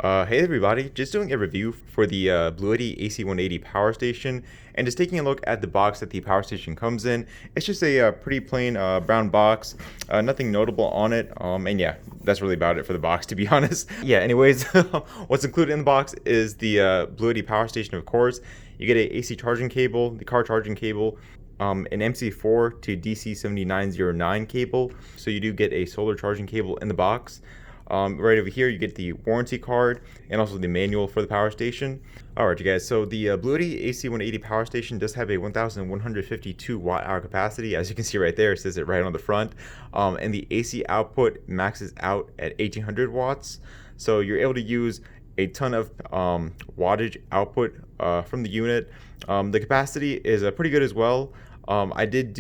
Hey everybody, just doing a review for the Bluetti AC180 power station and just taking a look at the box that the power station comes in. It's just a pretty plain brown box, nothing notable on it, and yeah, that's really about it for the box to be honest. Yeah, anyways, what's included in the box is the Bluetti power station, of course. You get a AC charging cable, the car charging cable, an MC4 to DC7909 cable, so you do get a solar charging cable in the box. Right over here, you get the warranty card and also the manual for the power station. Alright, you guys, so the Bluetti AC180 power station does have a 1152 watt hour capacity. As you can see right there, it says it right on the front. And the AC output maxes out at 1800 watts. So you're able to use a ton of wattage output from the unit. The capacity is pretty good as well. I did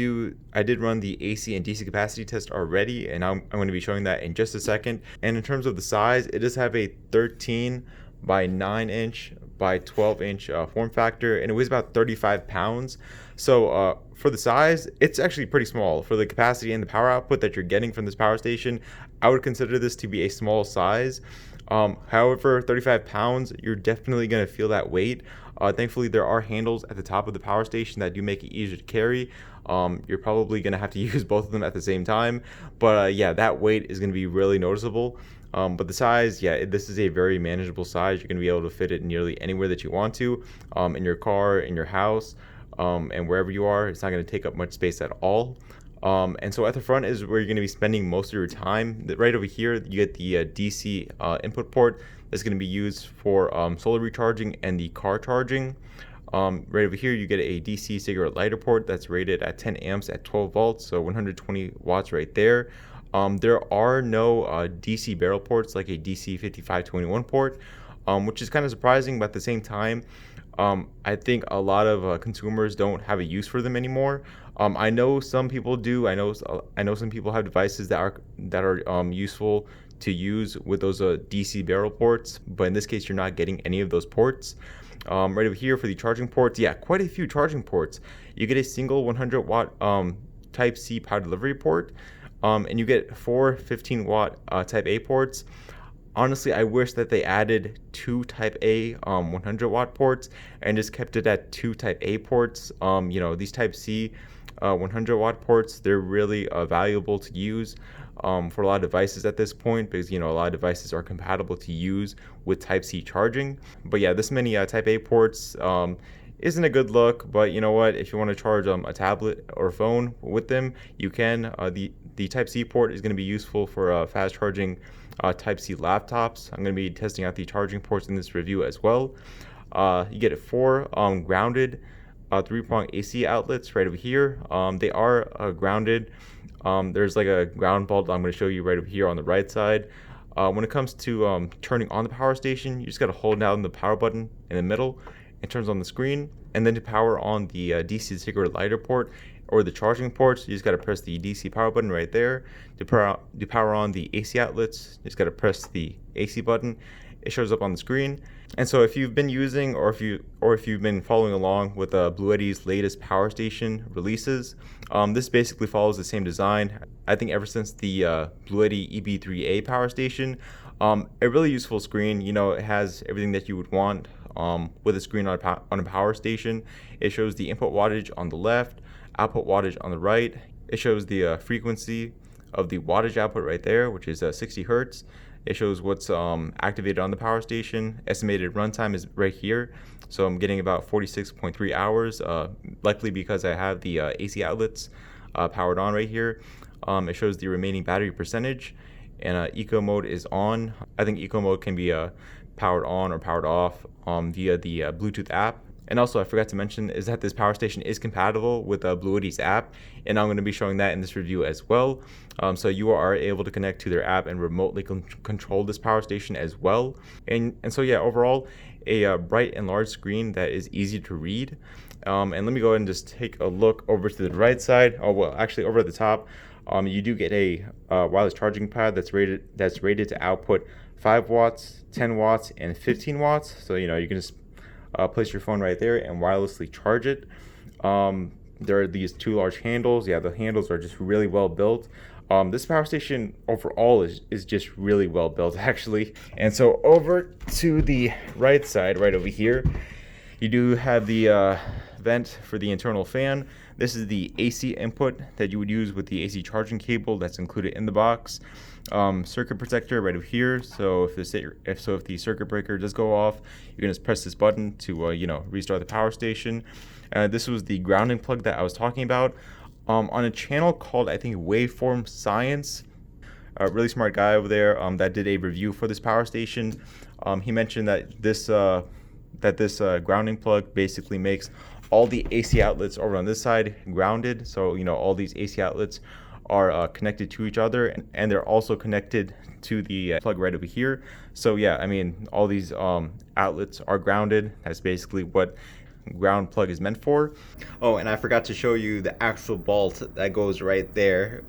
run the AC and DC capacity test already, and I'm going to be showing that in just a second. And in terms of the size, it does have a 13 by 9 inch by 12 inch form factor, and it weighs about 35 pounds. So for the size, it's actually pretty small. For the capacity and the power output that you're getting from this power station, I would consider this to be a small size. However, 35 pounds, you're definitely going to feel that weight. Thankfully, there are handles at the top of the power station that do make it easier to carry. You're probably going to have to use both of them at the same time. But yeah, that weight is going to be really noticeable. But the size, yeah, this is a very manageable size. You're going to be able to fit it nearly anywhere that you want to, in your car, in your house, and wherever you are. It's not going to take up much space at all. And so at the front is where you're going to be spending most of your time. Right over here, you get the DC input port that's going to be used for solar recharging and the car charging. Right over here, you get a DC cigarette lighter port that's rated at 10 amps at 12 volts, so 120 watts right there. There are no DC barrel ports like a DC 5521 port, which is kind of surprising, but at the same time, I think a lot of consumers don't have a use for them anymore. I know some people do. I know some people have devices that are useful to use with those DC barrel ports, but in this case, you're not getting any of those ports. Right over here for the charging ports, yeah, quite a few charging ports. You get a single 100 watt Type C power delivery port, and you get 4 15 watt Type A ports. Honestly, I wish that they added 2 Type A 100 watt ports and just kept it at 2 Type A ports. These Type C 100 watt ports, they're really valuable to use for a lot of devices at this point, because a lot of devices are compatible to use with Type C charging. But yeah, this many Type A ports isn't a good look, but you know what, if you want to charge a tablet or phone with them, you can. The Type C port is going to be useful for fast charging Type C laptops. I'm going to be testing out the charging ports in this review as well. You get 4 grounded 3-prong AC outlets right over here. They are grounded. There's like a ground bulb I'm going to show you right over here on the right side. When it comes to turning on the power station, you just got to hold down the power button in the middle. It turns on the screen, and then to power on the DC cigarette lighter port or the charging ports, you just got to press the DC power button right there. To power on the AC outlets, you just got to press the AC button. It shows up on the screen. And so if you've been using or if you've been following along with Bluetti's latest power station releases, this basically follows the same design. I think ever since the Bluetti EB3A power station, a really useful screen. It has everything that you would want with a screen on a power station. It shows the input wattage on the left, output wattage on the right. It shows the frequency of the wattage output right there, which is 60 hertz. It shows what's activated on the power station. Estimated runtime is right here. So I'm getting about 46.3 hours, likely because I have the AC outlets powered on right here. It shows the remaining battery percentage, and eco mode is on. I think eco mode can be powered on or powered off via the Bluetooth app. And also, I forgot to mention is that this power station is compatible with Bluetti's app, and I'm going to be showing that in this review as well. So you are able to connect to their app and remotely control this power station as well. And so yeah, overall, a bright and large screen that is easy to read. And let me go ahead and just take a look over to the right side. Oh well, actually over at the top, you do get a wireless charging pad that's rated to output 5 watts, 10 watts, and 15 watts. So you can just place your phone right there and wirelessly charge it. There are these 2 large handles. Yeah, the handles are just really well built. This power station overall is just really well built actually. And so over to the right side, right over here, you do have the vent for the internal fan. This is the AC input that you would use with the AC charging cable that's included in the box. Circuit protector right over here. So if the circuit breaker does go off, you can just press this button to restart the power station. This was the grounding plug that I was talking about. On a channel called, I think, Waveform Science, a really smart guy over there that did a review for this power station. He mentioned that this grounding plug basically makes all the AC outlets over on this side grounded. So all these AC outlets are connected to each other, and they're also connected to the plug right over here. So yeah, I mean, all these outlets are grounded. That's basically what ground plug is meant for. Oh, and I forgot to show you the actual bolt that goes right there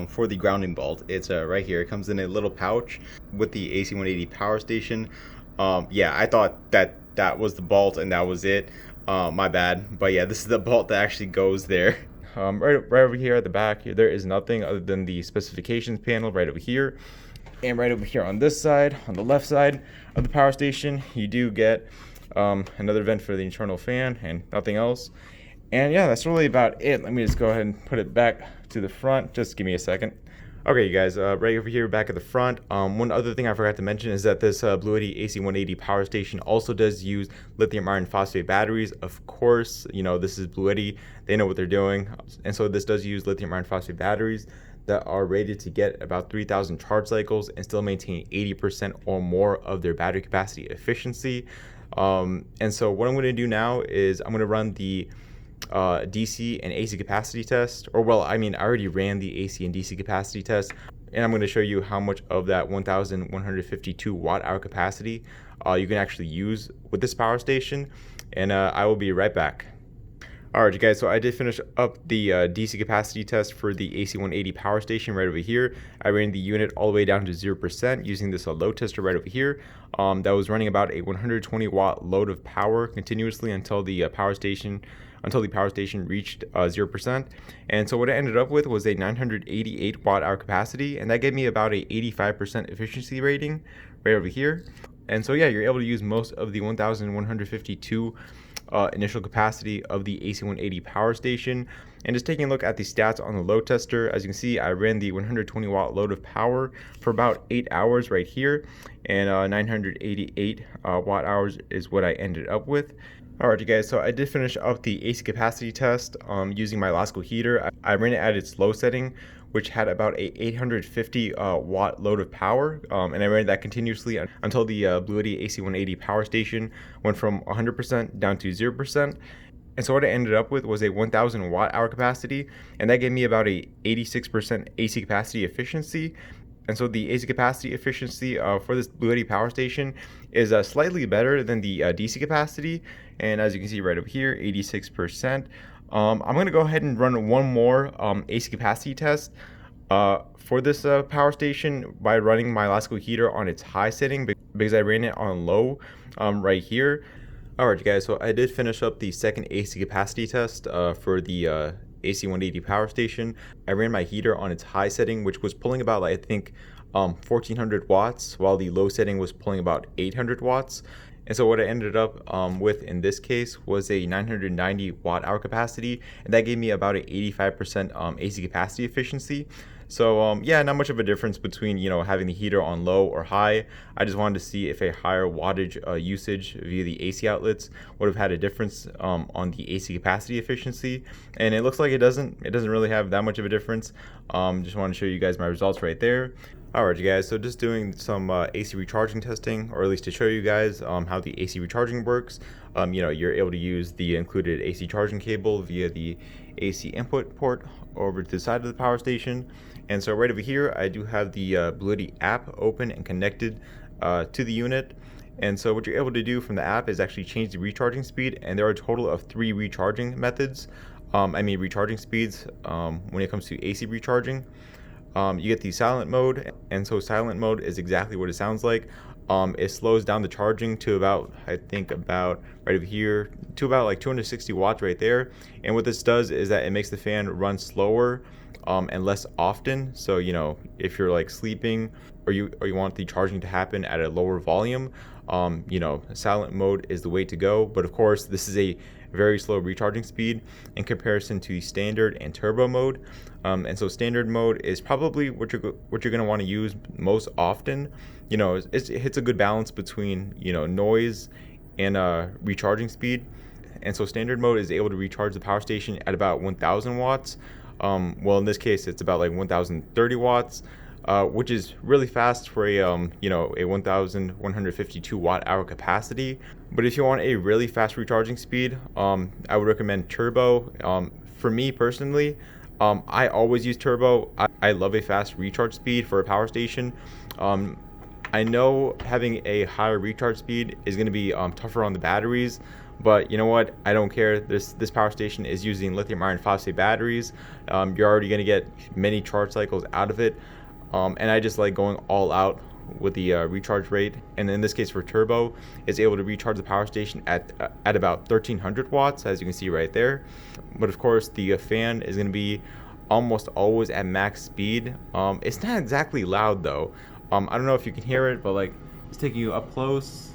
for the grounding bolt. It's right here. It comes in a little pouch with the AC180 power station. Yeah, I thought that was the bolt and that was it. My bad. But yeah, this is the bolt that actually goes there. Right over here at the back, there is nothing other than the specifications panel right over here. And right over here on this side, on the left side of the power station, you do get another vent for the internal fan and nothing else. And yeah, that's really about it. Let me just go ahead and put it back to the front. Just give me a second. Okay, you guys, right over here back at the front, one other thing I forgot to mention is that this Bluetti AC180 power station also does use lithium iron phosphate batteries. Of course, this is Bluetti, they know what they're doing. And so this does use lithium iron phosphate batteries that are rated to get about 3,000 charge cycles and still maintain 80% or more of their battery capacity efficiency. And so what I'm going to do now is I'm going to run the DC and AC capacity test, or well, I mean, I already ran the AC and DC capacity test, and I'm going to show you how much of that 1,152 watt hour capacity you can actually use with this power station, and I will be right back. Alright, you guys, so I did finish up the DC capacity test for the AC180 power station right over here. I ran the unit all the way down to 0% using this load tester right over here. That was running about a 120 watt load of power continuously until the power station reached 0%. And so what I ended up with was a 988 watt hour capacity, and that gave me about a 85% efficiency rating right over here. And so yeah, you're able to use most of the 1,152 initial capacity of the AC180 power station. And just taking a look at the stats on the load tester, as you can see, I ran the 120 watt load of power for about 8 hours right here, and 988 watt hours is what I ended up with. Alright, you guys, so I did finish up the AC capacity test using my Lasco heater. I ran it at its low setting, which had about a 850 watt load of power, and I ran that continuously until the Bluetti AC180 power station went from 100% down to 0%. And so what I ended up with was a 1,000 watt hour capacity, and that gave me about a 86% AC capacity efficiency. And so the AC capacity efficiency for this Bluetti power station is slightly better than the DC capacity, and as you can see right over here, 86%. I'm going to go ahead and run one more AC capacity test for this power station by running my Lasco heater on its high setting, because I ran it on low right here. Alright, you guys, so I did finish up the second AC capacity test for the AC180 power station. I ran my heater on its high setting, which was pulling about, I think, 1,400 watts, while the low setting was pulling about 800 watts. And so what I ended up with in this case was a 990 watt hour capacity, and that gave me about an 85% AC capacity efficiency. So yeah, not much of a difference between having the heater on low or high. I just wanted to see if a higher wattage usage via the AC outlets would have had a difference on the AC capacity efficiency, and it looks like it doesn't really have that much of a difference. Just want to show you guys my results right there. Alright, you guys, so just doing some AC recharging testing, or at least to show you guys how the AC recharging works. You're able to use the included AC charging cable via the AC input port over to the side of the power station. And so right over here, I do have the Bluetti app open and connected to the unit. And so what you're able to do from the app is actually change the recharging speed, and there are a total of 3 recharging methods. Recharging speeds when it comes to AC recharging. You get the silent mode, and so silent mode is exactly what it sounds like. It slows down the charging to about, I think about right over here, to about like 260 watts right there. And what this does is that it makes the fan run slower and less often. So if you're like sleeping, or you want the charging to happen at a lower volume, silent mode is the way to go. But of course, this is a very slow recharging speed in comparison to standard and turbo mode. And so standard mode is probably what you're going to want to use most often. It hits a good balance between noise and recharging speed. And so standard mode is able to recharge the power station at about 1000 watts. Well, in this case, it's about like 1030 watts, which is really fast for a 1152 watt hour capacity. But if you want a really fast recharging speed, I would recommend turbo. For me personally, I always use turbo. I love a fast recharge speed for a power station. I know having a higher recharge speed is going to be tougher on the batteries, but you know what? I don't care. This power station is using lithium iron phosphate batteries. You're already going to get many charge cycles out of it, and I just like going all out with the recharge rate. And in this case, for turbo, it's able to recharge the power station at about 1300 watts, as you can see right there. But of course, the fan is going to be almost always at max speed. It's not exactly loud though. I don't know if you can hear it, but like it's taking you up close.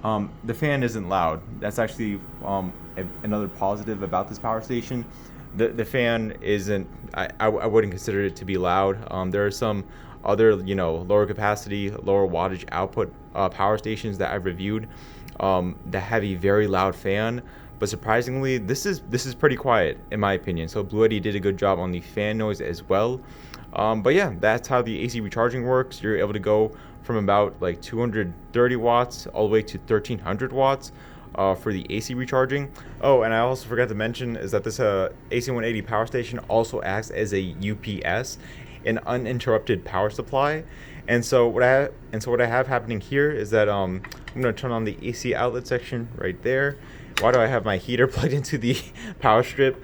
The fan isn't loud. That's actually another positive about this power station. The fan isn't. I wouldn't consider it to be loud. There are some other lower capacity, lower wattage output power stations that I've reviewed that have a very loud fan. But surprisingly, this is pretty quiet in my opinion. So Bluetti did a good job on the fan noise as well. But yeah, that's how the AC recharging works. You're able to go from about like 230 watts all the way to 1300 watts for the AC recharging. Oh, and I also forgot to mention is that this AC180 power station also acts as a UPS, an uninterrupted power supply. And so what I have happening here is that I'm going to turn on the AC outlet section right there. Why do I have my heater plugged into the power strip?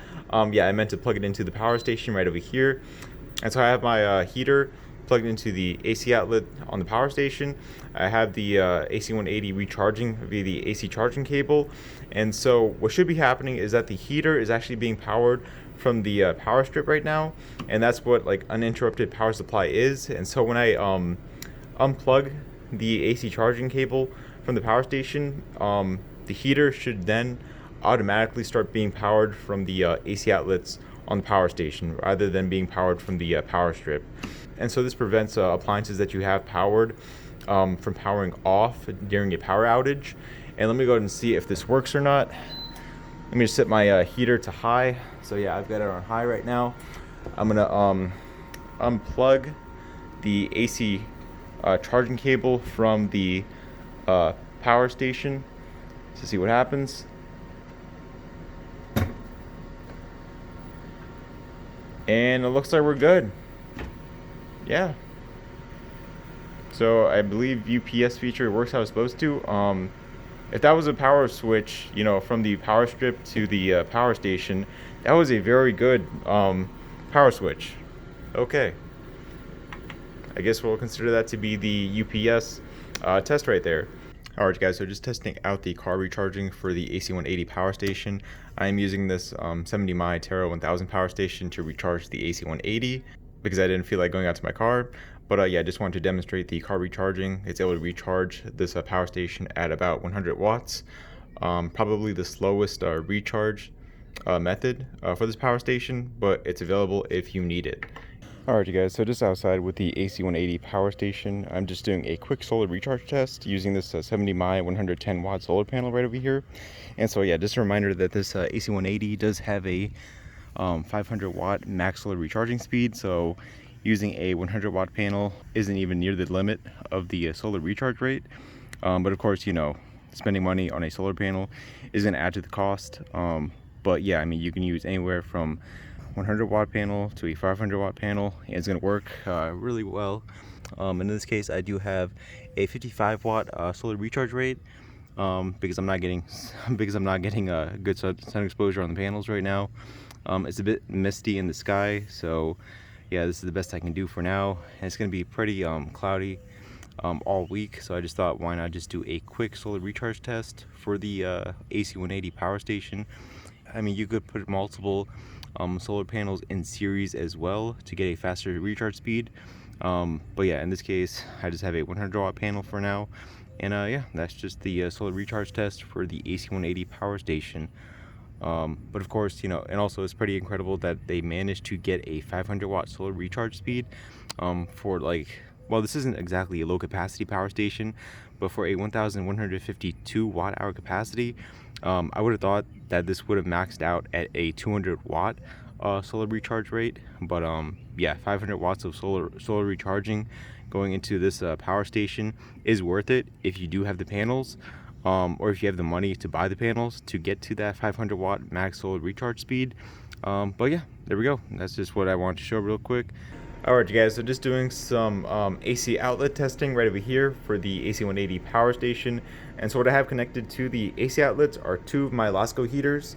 Yeah, I meant to plug it into the power station right over here. And so I have my heater plugged into the AC outlet on the power station. I have the AC180 recharging via the AC charging cable. And so what should be happening is that the heater is actually being powered from the power strip right now. And that's what like uninterrupted power supply is. And so when I unplug the AC charging cable from the power station, the heater should then automatically start being powered from the AC outlets on the power station rather than being powered from the power strip. And so this prevents appliances that you have powered from powering off during a power outage. And let me go ahead and see if this works or not. Let me just set my heater to high. So yeah, I've got it on high right now. I'm gonna unplug the AC charging cable from the power station to see what happens. And it looks like we're good. Yeah. So I believe UPS feature works how it's supposed to. If that was a power switch, from the power strip to the power station, that was a very good power switch. Okay. I guess we'll consider that to be the UPS test right there. Alright guys, so just testing out the car recharging for the AC180 power station. I am using this 70 mAh Terra 1000 power station to recharge the AC180 because I didn't feel like going out to my car. But yeah, I just wanted to demonstrate the car recharging. It's able to recharge this power station at about 100 watts. Probably the slowest recharge method for this power station, but it's available if you need it. Alright you guys, so just outside with the AC180 power station, I'm just doing a quick solar recharge test using this 70 mAh 110 watt solar panel right over here. And so yeah, just a reminder that this AC180 does have a 500 watt max solar recharging speed, so using a 100 watt panel isn't even near the limit of the solar recharge rate. But of course, spending money on a solar panel is going to add to the cost. But yeah, I mean, you can use anywhere from 100 watt panel to a 500 watt panel, and it's going to work really well. In this case, I do have a 55 watt solar recharge rate because I'm not getting a good sun exposure on the panels right now. It's a bit misty in the sky, so yeah, this is the best I can do for now. And it's going to be pretty cloudy all week, so I just thought, why not just do a quick solar recharge test for the AC180 power station. I mean, you could put multiple solar panels in series as well to get a faster recharge speed. But yeah, in this case, I just have a 100-watt panel for now. And yeah, that's just the solar recharge test for the AC180 power station. But of course, and also it's pretty incredible that they managed to get a 500-watt solar recharge speed for well, this isn't exactly a low capacity power station, but for a 1152 watt hour capacity, I would have thought that this would have maxed out at a 200-watt solar recharge rate. But yeah, 500 watts of solar recharging going into this power station is worth it if you do have the panels. Or if you have the money to buy the panels to get to that 500 watt max solar recharge speed. But yeah, there we go. That's just what I wanted to show real quick. Alright guys, so just doing some AC outlet testing right over here for the AC180 power station. And so what I have connected to the AC outlets are two of my LASCO heaters.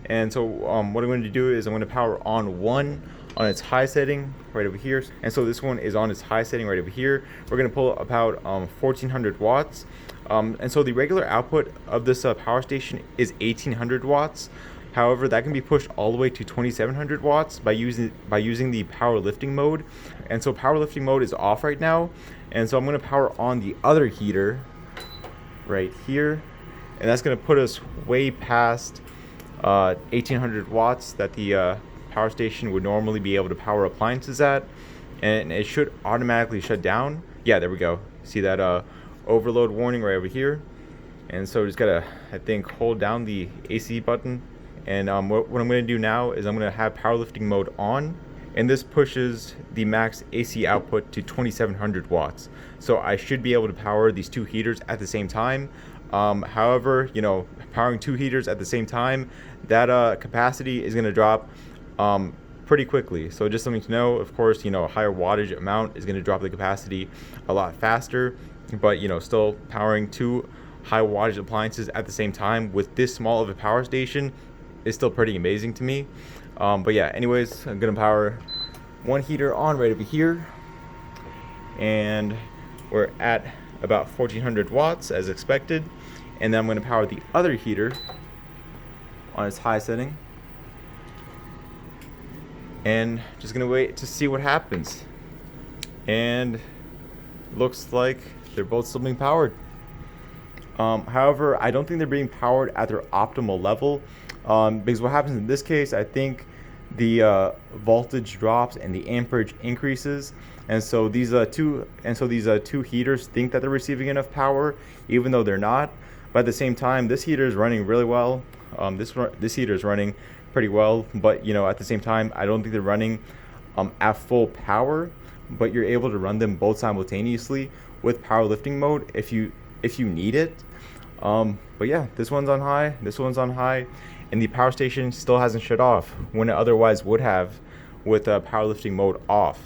And so what I'm going to do is I'm going to power on one on its high setting right over here. And so this one is on its high setting right over here. We're going to pull about 1400 watts. And so the regular output of this power station is 1800 watts. However, that can be pushed all the way to 2700 watts by using the powerlifting mode. And so powerlifting mode is off right now. And so I'm going to power on the other heater right here. And that's going to put us way past 1800 watts that the power station would normally be able to power appliances at. And it should automatically shut down. Yeah, there we go. See that overload warning right over here? And so just gotta, I think, hold down the AC button. And what I'm going to do now is I'm going to have powerlifting mode on, and this pushes the max AC output to 2700 watts. So I should be able to power these two heaters at the same time. However, powering two heaters at the same time, that capacity is going to drop pretty quickly. So just something to know. Of course, a higher wattage amount is going to drop the capacity a lot faster, but still powering two high wattage appliances at the same time with this small of a power station is still pretty amazing to me. But yeah, anyways, I'm gonna power one heater on right over here, and we're at about 1400 watts as expected. And then I'm gonna power the other heater on its high setting, and just gonna wait to see what happens. And looks like they're both still being powered. However, I don't think they're being powered at their optimal level. Because what happens in this case, I think the voltage drops and the amperage increases, and so these two heaters think that they're receiving enough power, even though they're not. But at the same time, this heater is running really well. This heater is running pretty well, but at the same time, I don't think they're running at full power. But you're able to run them both simultaneously with powerlifting mode if you need it. But yeah, this one's on high, this one's on high, and the power station still hasn't shut off when it otherwise would have with powerlifting mode off.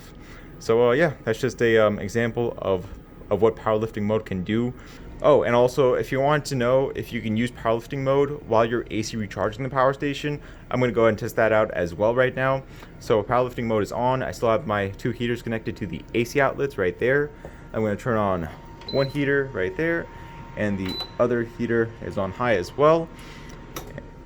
So yeah, that's just a example of what powerlifting mode can do. Oh, and also, if you want to know if you can use powerlifting mode while you're AC recharging the power station, I'm going to go ahead and test that out as well right now. So powerlifting mode is on. I still have my two heaters connected to the AC outlets right there. I'm going to turn on one heater right there, and the other heater is on high as well.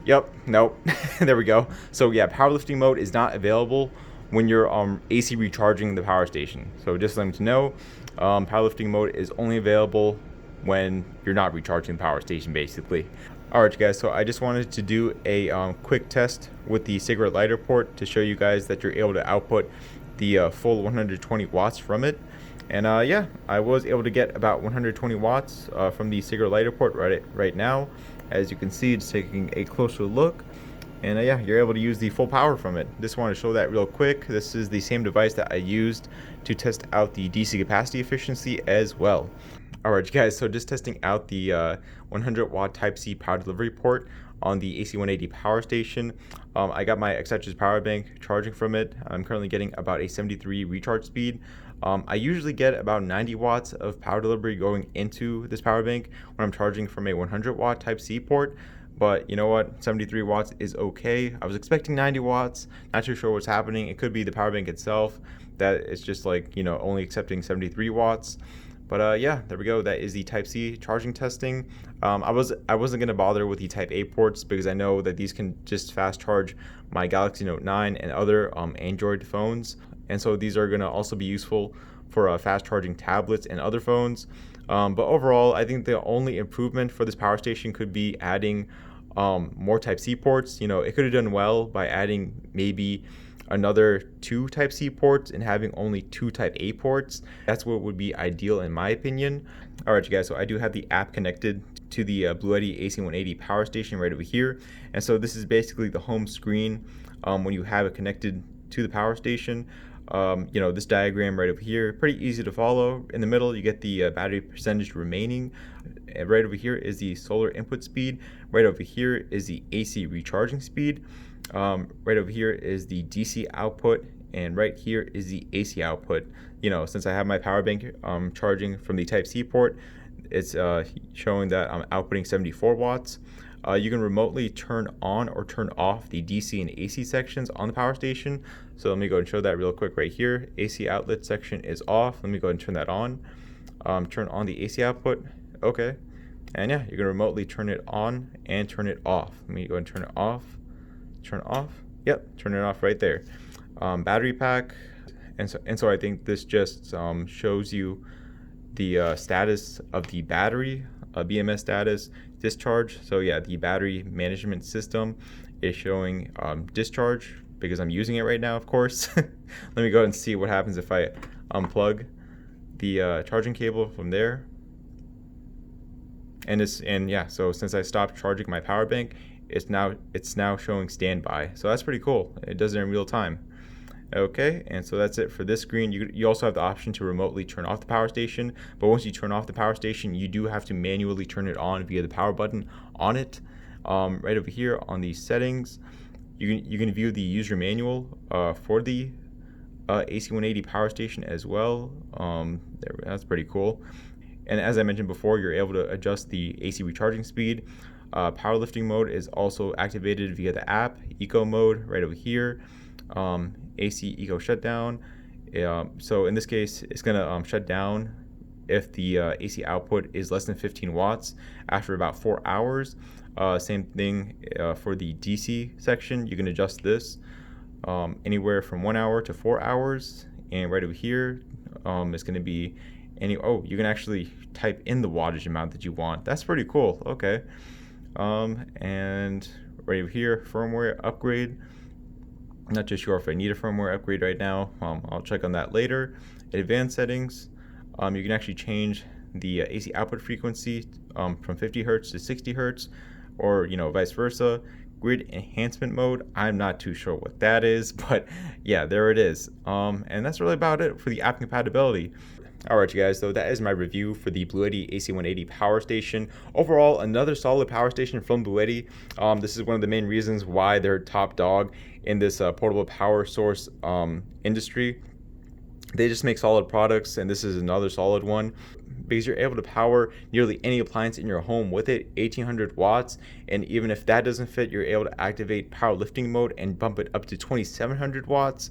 Yep, nope, there we go. So yeah, powerlifting mode is not available when you're AC recharging the power station. So just let me to know, powerlifting mode is only available when you're not recharging the power station, basically. Alright guys, so I just wanted to do a quick test with the cigarette lighter port to show you guys that you're able to output the full 120 watts from it. And yeah, I was able to get about 120 watts from the cigarette lighter port right now. As you can see, it's taking a closer look. And yeah, you're able to use the full power from it. Just want to show that real quick. This is the same device that I used to test out the DC capacity efficiency as well. Alright guys, so just testing out the 100 watt Type-C power delivery port on the AC180 power station. I got my X power bank charging from it. I'm currently getting about a 73 recharge speed. I usually get about 90 watts of power delivery going into this power bank when I'm charging from a 100 watt Type-C port. But you know what, 73 watts is okay. I was expecting 90 watts, not too sure what's happening. It could be the power bank itself that it's just like, only accepting 73 watts. But yeah, there we go. That is the Type-C charging testing. I wasn't gonna bother with the Type-A ports because I know that these can just fast charge my Galaxy Note 9 and other Android phones, and so these are gonna also be useful for fast charging tablets and other phones. But overall, I think the only improvement for this power station could be adding more Type-C ports. It could have done well by adding maybe another 2 Type-C ports and having only 2 Type-A ports. That's what would be ideal in my opinion. All right, you guys, so I do have the app connected to the Bluetti AC180 power station right over here. And so this is basically the home screen when you have it connected to the power station. This diagram right over here, pretty easy to follow. In the middle, you get the battery percentage remaining. Right over here is the solar input speed. Right over here is the AC recharging speed. Right over here is the DC output, and right here is the AC output. Since I have my power bank charging from the Type-C port, it's showing that I'm outputting 74 watts. You can remotely turn on or turn off the DC and AC sections on the power station. So let me go and show that real quick right here. AC outlet section is off. Let me go ahead and turn that on. Turn on the AC output. Okay. And yeah, you can remotely turn it on and turn it off. Let me go and turn it off. Turn it off. Yep, turn it off right there. Battery pack. And so I think this just shows you the status of the battery, BMS status, discharge. So yeah, the battery management system is showing discharge because I'm using it right now, of course. Let me go and see what happens if I unplug the charging cable from there. And yeah, so since I stopped charging my power bank, it's now showing standby. So that's pretty cool. It does it in real time. Okay, and so that's it for this screen. You also have the option to remotely turn off the power station, but once you turn off the power station, you do have to manually turn it on via the power button on it. Right over here on the settings, you can view the user manual for the AC180 power station as well. That's pretty cool. And as I mentioned before, you're able to adjust the AC recharging speed. Powerlifting mode is also activated via the app. Eco mode right over here. AC eco shutdown. So in this case, it's gonna shut down if the AC output is less than 15 watts after about 4 hours. Same thing for the DC section. You can adjust this anywhere from 1 hour to 4 hours. And right over here, it's gonna be you can actually type in the wattage amount that you want. That's pretty cool. Okay. And right over here, firmware upgrade. Not too sure if I need a firmware upgrade right now. I'll check on that later. Advanced settings, you can actually change the AC output frequency from 50 hertz to 60 hertz, or vice versa. Grid enhancement mode, I'm not too sure what that is, but yeah, there it is. And that's really about it for the app compatibility. Alright you guys, so that is my review for the Bluetti AC180 power station. Overall, another solid power station from Bluetti. This is one of the main reasons why they're top dog in this portable power source industry. They just make solid products, and this is another solid one because you're able to power nearly any appliance in your home with it, 1800 watts, and even if that doesn't fit, you're able to activate powerlifting mode and bump it up to 2700 watts.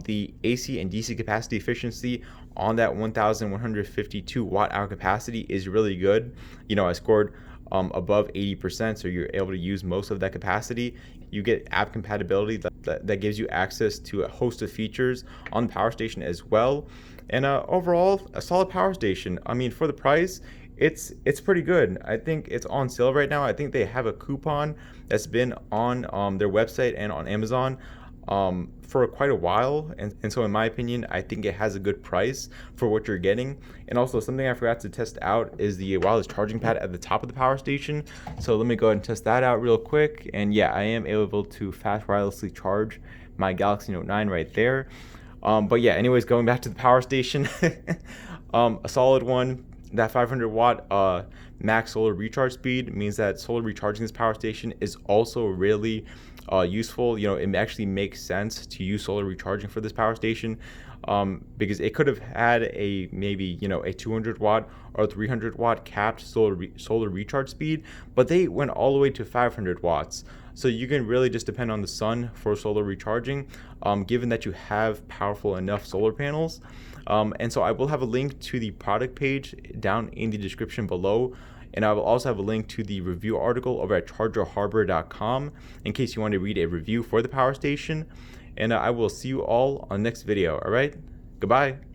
The AC and DC capacity efficiency on that 1152 watt hour capacity is really good. I scored above 80%, so you're able to use most of that capacity. You get app compatibility that gives you access to a host of features on the power station as well. And overall, a solid power station. I mean, for the price, it's pretty good. I think it's on sale right now. I think they have a coupon that's been on their website and on Amazon for quite a while, and so in my opinion, I think it has a good price for what you're getting. And also, something I forgot to test out is the wireless charging pad at the top of the power station. So let me go ahead and test that out real quick. And yeah, I am able to fast wirelessly charge my Galaxy Note 9 right there. But yeah, anyways, going back to the power station, a solid one. That 500 watt max solar recharge speed means that solar recharging this power station is also really useful. It actually makes sense to use solar recharging for this power station because it could have had a maybe a 200 watt or 300 watt capped solar recharge speed, but they went all the way to 500 watts. So you can really just depend on the sun for solar recharging, given that you have powerful enough solar panels. And so I will have a link to the product page down in the description below. And I will also have a link to the review article over at chargerharbor.com in case you want to read a review for the power station. And I will see you all on the next video. All right, goodbye.